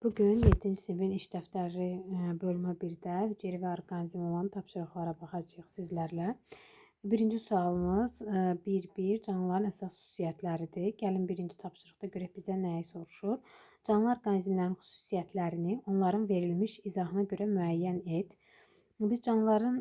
Bugün 7-ci sinifin iş dəftəri bölmə 1-də hüceyrə və orqanizm olan tapşırıqlara baxacağıq sizlərlə. Birinci sualımız 1.1 canlıların əsas xüsusiyyətləridir. Gəlin birinci tapşırıqda görək bizə nəyi soruşur. Canlı orqanizmlərin xüsusiyyətlərini onların verilmiş izahına görə müəyyən et. Biz canlıların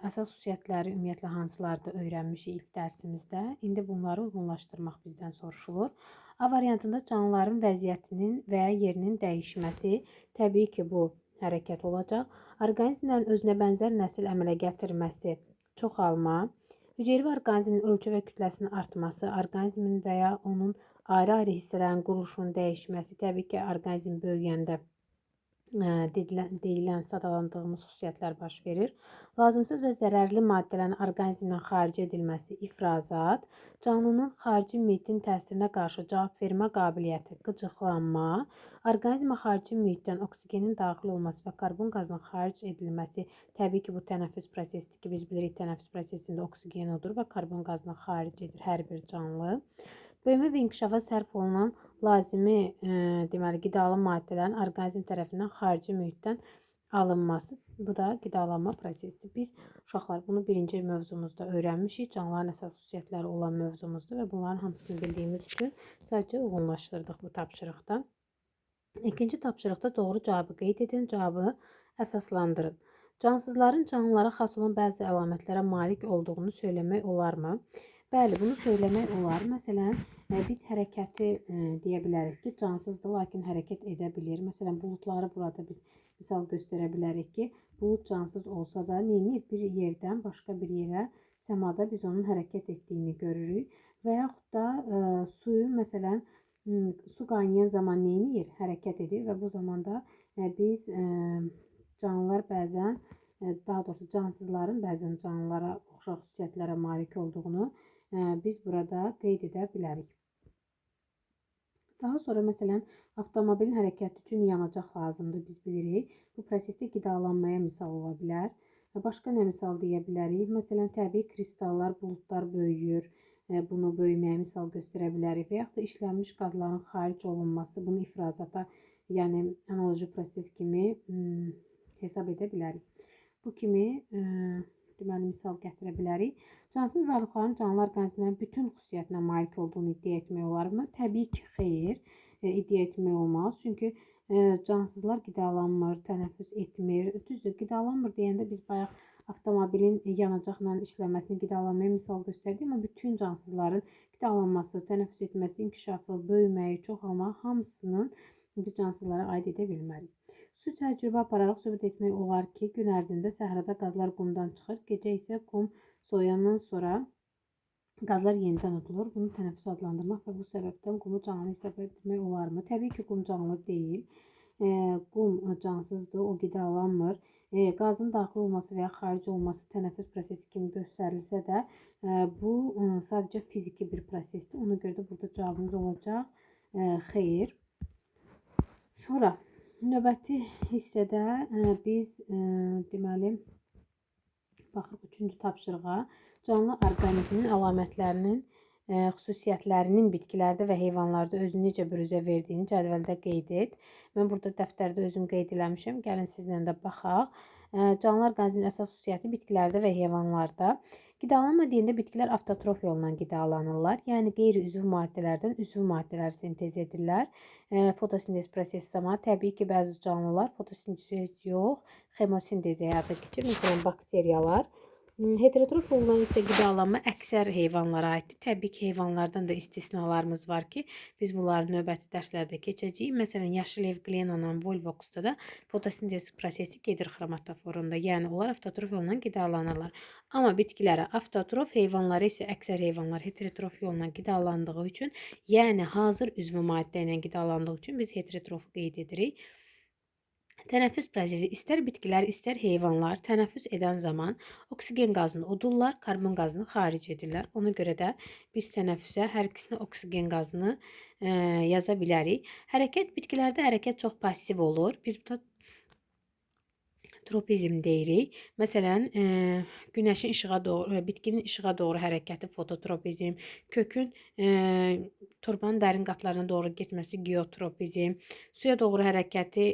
əsas xüsusiyyətləri ümumiyyətlə hansılardır öyrənmişik ilk dərsimizdə. İndi bunları uyğunlaşdırmaq bizdən soruşulur. A variantında canlıların vəziyyətinin və ya yerinin dəyişməsi, təbii ki, bu hərəkət olacaq. Orqanizmlərin özünə bənzər nəsil əmələ gətirməsi, çoxalma. Hüceyrə və orqanizmin ölçü və kütləsinin artması, orqanizmin və ya onun ayrı-ayrı hissələrin quruluşunun dəyişməsi, təbii ki, orqanizm böyüyəndə deyilən, sadalandığımız xüsusiyyətlər baş verir. Lazımsız və zərərli maddələrin orqanizmdən xaric edilməsi, ifrazat, canlının xarici mühitin təsirinə qarşı cavab vermə qabiliyyəti, qıcıqlanma, orqanizmə xarici mühitdən oksigenin daxil olması və karbon qazının xaric edilməsi, təbii ki, bu tənəffüs prosesidir ki, biz bilirik tənəffüs prosesində oksigen odur və karbon qazını xaric edir hər bir canlı. Böyümə və inkişafa sərf olunan lazımi deməli qidalı maddələrin orqanizm tərəfindən xarici mühitdən alınması, bu da qidalanma prosesidir. Biz uşaqlar bunu birinci mövzumuzda öyrənmişik. Canlıların əsas xüsusiyyətləri olan mövzumuzdur və bunların hamısını bildiyimiz üçün sadəcə uyğunlaşdırdıq bu tapşırıqda. İkinci tapşırıqda doğru cavabı qeyd edin, cavabı əsaslandırın. Cansızların canlılara xas olan bəzi əlamətlərə malik olduğunu söyləmək olarmı? Bəli, bunu söyləmək olar. Məsələn, biz hərəkəti deyə bilərik ki, cansızdır, lakin hərəkət edə bilir. Məsələn, buludları burada biz misal göstərə bilərik ki, bulud cansız olsa da neyini bir yerdən başqa bir yerə səmada biz onun hərəkət etdiyini görürük. Və yaxud da suyu, məsələn, su qaynayan zaman neyini hərəkət edir və bu zamanda biz canlılar bəzən, daha doğrusu cansızların bəzən canlılara oxşar xüsusiyyətlərə malik olduğunu biz burada qeyd edə bilərik. Daha sonra məsələn, avtomobilin hərəkəti üçün yanacaq lazımdır, biz bilirik. Bu prosesdə qidalanmaya misal ola bilər. Başqa nə misal deyə bilərik? Məsələn, təbii kristallar, buludlar böyüyür. Bunu böyüməyə misal göstərə bilərik. Və yaxud da işlənmiş qazların xaric olunması, bunu ifrazata, yəni analoji proses kimi hesab edə bilərik. Bu kimi deməli misal gətirə bilərik. Cansız varlıqların canlı orqanizmlərin bütün xüsusiyyətinə malik olduğunu iddia etmək olarmı? Təbii ki, xeyr, iddia etmək olmaz. Çünki cansızlar qidalanmır, tənəffüs etmir. Düzdür, qidalanmır deyəndə biz bayaq avtomobilin yanacaqla işləməsini qidalanmaya misal göstərdik, amma bütün cansızların qidalanması, tənəffüs etməsi, inkişafı, böyüməyi, çoxalma hamısının biz cansızlara aid edə bilmərik. Su təcrübə apararaq sübut etmək olar ki, gün ərzində səhrada qazlar qumdan çıxır, gecə isə qum soyandan sonra qazlar yenidən udulur. Bunu tənəffüs adlandırmaq və bu səbəbdən qumu canlı hesab etmək olarmı? Təbii ki, qum canlı deyil. Qum cansızdır, o qidalanmır. Qazın daxil olması və ya xaric olması tənəffüs prosesi kimi göstərilsə də, bu sadəcə fiziki bir prosesdir. Ona görə də burada cavabımız olacaq xeyr. Sonra növbəti hissədə biz deməli baxırıq 3-cü tapşırığa. Canlı orqanizmin əlamətlərinin, xüsusiyyətlərinin bitkilərdə və heyvanlarda özünü necə büruzə verdiyini cədvəldə qeyd et. Mən burada dəftərdə özüm qeyd eləmişəm. Gəlin sizlə də baxaq. Canlı orqanizmin əsas xüsusiyyəti bitkilərdə və heyvanlarda. Qidalanma deyəndə bitkilər avtotrof yolla qidalanırlar. Yəni qeyri-üzvü maddələrdən üzvü maddələr sintez edirlər. Fotosintez prosesi zamanı təbii ki, bəzi canlılar fotosintez yox, xemosintez həyata keçirir. Məsələn, bakteriyalar. Heterotrof olunan isə qidalanma əksər heyvanlara aiddir. Təbii ki, heyvanlardan da istisnalarımız var ki, biz bunları növbəti dərslərdə keçəcəyik. Məsələn, yaşıl evqlenanla volvoxda da fotosintez prosesi gedir xromatoforunda. Yəni, onlar avtotrof yolla qidalanırlar. Amma bitkilərə avtotrof, heyvanlara isə əksər heyvanlar heterotrof yolla qidalandığı üçün, yəni hazır üzvü maddə ilə qidalandığı üçün biz heterotrofu qeyd edirik. Tənəffüs prosesi istər bitkilər, istər heyvanlar tənəffüs edən zaman oksigen qazını udurlar, karbon qazını xaric edirlər. Ona görə də biz tənəffüsə hər ikisinə oksigen qazını yaza bilərik. Hərəkət bitkilərdə hərəkət çox passiv olur. Biz burada Tropizm deyirik. Məsələn, günəşin işığa doğru, bitkinin işığa doğru hərəkəti fototropizm, kökün torbanın dərin qatlarına doğru getməsi geotropizm, suya doğru hərəkəti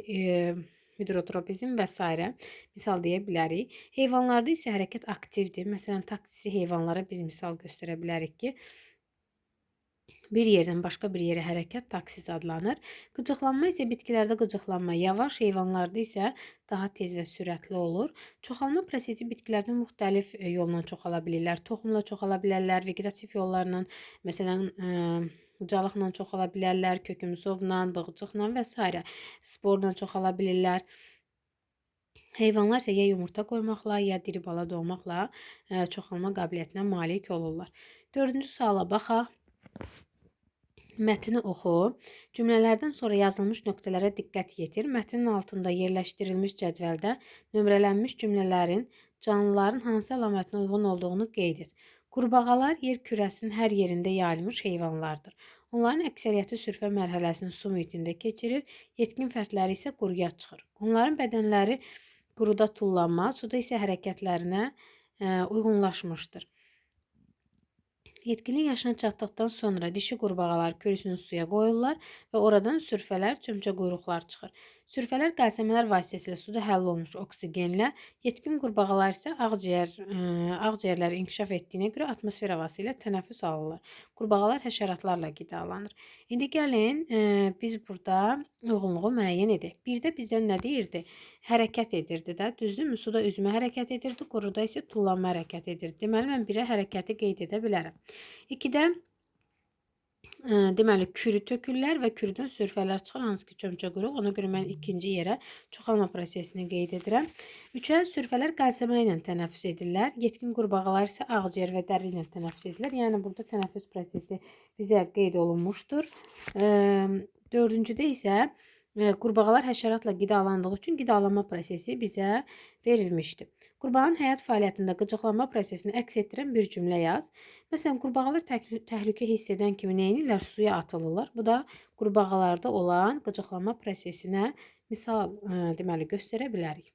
hidrotropizm və s. misal deyə bilərik. Heyvanlarda isə hərəkət aktivdir. Məsələn, taksi heyvanlara biz misal göstərə bilərik ki, bir yerdən başqa bir yerə hərəkət taksis adlanır. Qıcıqlanma isə bitkilərdə qıcıqlanma yavaş, heyvanlarda isə daha tez və sürətli olur. Çoxalma prosesi bitkilərdə müxtəlif yolla çoxala bilirlər. Toxumla çoxala bilərlər, vegetativ yollarla, məsələn, calıqla çoxala bilərlər, kökümsovla, bığcıqla və s. sporla çoxala bilirlər. Heyvanlar isə ya yumurta qoymaqla, ya diri bala doğmaqla çoxalma qabiliyyətinə malik olurlar. 4-cü suala baxaq. Mətni oxu. Cümlələrdən sonra yazılmış nöqtələrə diqqət yetir. Mətnin altında yerləşdirilmiş cədvəldə nömrələnmiş cümlələrin canlıların hansı əlamətinə uyğun olduğunu qeyd et. Qurbağalar yer kürəsinin hər yerində yayılmış heyvanlardır. Onların əksəriyyəti sürfə mərhələsini su mühitində keçirir, yetkin fərdləri isə quruya çıxır. Onların bədənləri quruda tullanma, suda isə hərəkətlərinə uyğunlaşmışdır. Yetkinlik yaşına çatdıqdan sonra dişi qurbağalar kürüsünü suya qoyurlar və oradan sürfələr, çömçə quyruqlar çıxır. Sürfələr qəlsəmələr vasitəsilə suda həll olmuş oksigenlə, yetkin qurbağalar isə ağciyərləri inkişaf etdiyinə görə atmosfer havası ilə tənəffüs alırlar. Qurbağalar həşəratlarla qidalanır. İndi gəlin biz burada uyğunluğu müəyyən edək. Birdə bizdən nə deyirdi? Hərəkət edirdi də, düzdürmü? Suda üzmə hərəkət edirdi, quruda isə tullanma hərəkət edirdi. Deməli, mən birə hərəkəti qeyd edə bilərəm. 2-də deməli, kürü tökürlər və kürüdən sürfələr çıxır, hansı ki, çömçə quyruq. Ona görə mən ikinci yerə çoxalma prosesini qeyd edirəm. 3-ə sürfələr qəlsəmə ilə tənəffüs edirlər. Yetkin qurbağalar isə ağciyər və dəri ilə tənəffüs edirlər. Yəni, burada tənəffüs prosesi bizə qeyd olunmuşdur. 4-cüdə isə qurbağalar həşəratla qidalandığı üçün qidalanma prosesi bizə verilmişdir. Qurbağanın həyat fəaliyyətində qıcıqlanma prosesini əks etdirən bir cümlə yaz. Məsələn, qurbağalar təhlükə hiss edən kimi neyinirlər? Suya atılırlar. Bu da qurbağalarda olan qıcıqlanma prosesinə misal deməli göstərə bilərik.